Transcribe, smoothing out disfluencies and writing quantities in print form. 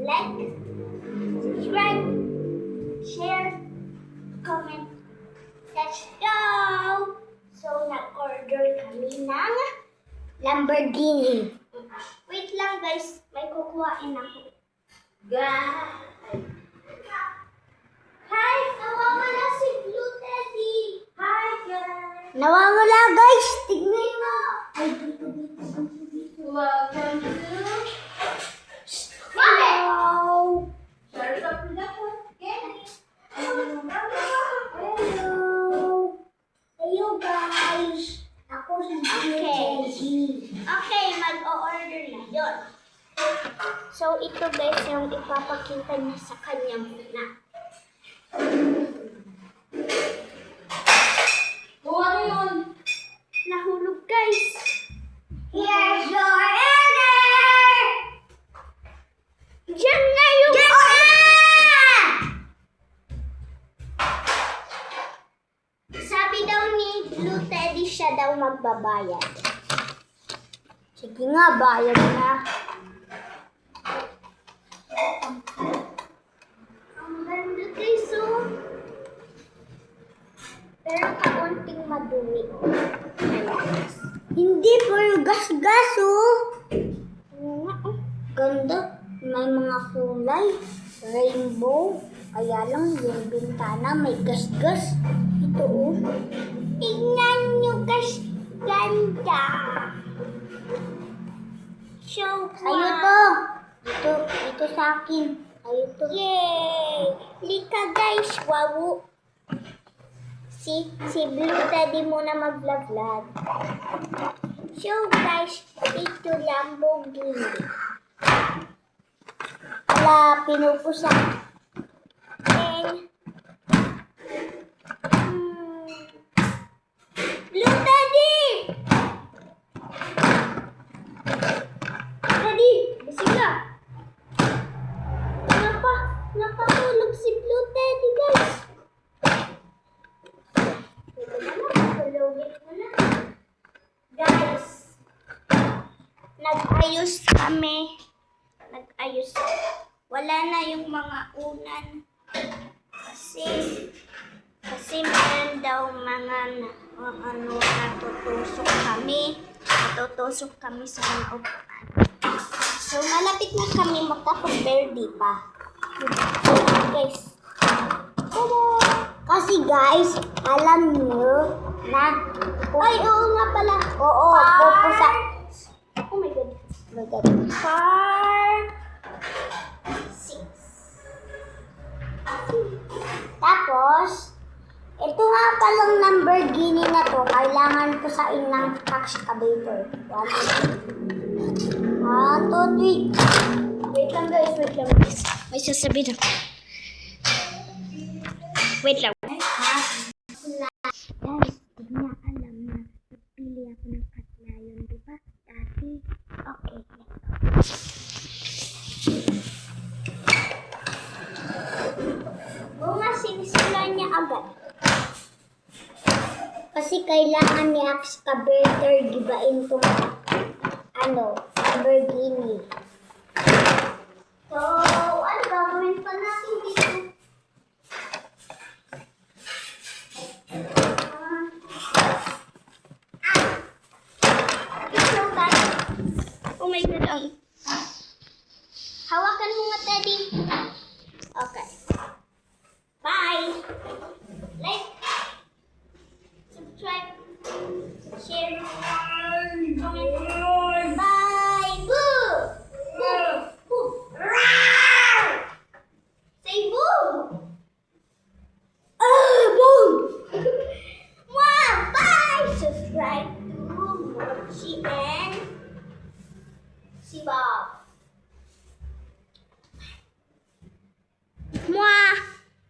like, subscribe, share, comment. Let's go! So, nag-order kami ng Lamborghini. Wait lang guys, may kukuhain ako. Hi! Nawawala si Blue Teddy! Hi guys! Nawawala guys! Tignan mo! Ay, dito. Welcome to... Wow! Share up na po. Hello! Hello guys! Ako si Blue Teddy. Okay, mag-o-order na yun. So, ito guys yung ipapakita niya sa kanya muna. Ano yun? Nahulog guys. Here's your order! Diyan na yung order! Sabi daw ni Blue Teddy siya daw magbabayad. Sige nga, bayad na. Ang ganda guys, oh. Pero kaunting madumi. Hindi po yung gas-gas, oh. Ganda. May mga kulay. Rainbow. Kaya lang yung bintana may gas-gas. Ito, oh. Tingnan nyo, guys. Ganda. So, sa'yo to. Ito sa akin. Sa'yo to. Yay! Lika, guys. Wow. Si Blue Teddy muna mag-vlog. So guys, ito Lamborghini. Wala, pinupusak. And, Blue Teddy! Teddy, bising ka. Nakatulog si Blue Teddy, guys. Guys, nag-ayos kami. Wala na yung mga unan. Kasi meron daw mga natutusok kami sa mga upuan. So, malapit na kami makapag-birthday pa. Guys. Kasi guys, alam nyo na... Ay, oo nga pala. Oo, pupusa. Oh my God. Car 6. Tapos, ito nga palang Lamborghini na to. Kailangan pusain ng excavator. 1, 2, 3. Wait lang guys. May sasabihin ako. Wait lang. Guys, di niya alam na napili ako ng cat lion, di ba? Dati, okay. Bunga, sinisimulan niya agad. Kasi kailangan ni excavator gibain itong Lamborghini. So, ano gagawin pa natin dito? Oh my God, hawakan mo nga, Teddy. Okay. Bye. Like, subscribe, share, comment. Bye. Boo! Boo! Boo! Rawr! Say boo! Boo! Mwah! Bye! Subscribe to Mochi and Siba.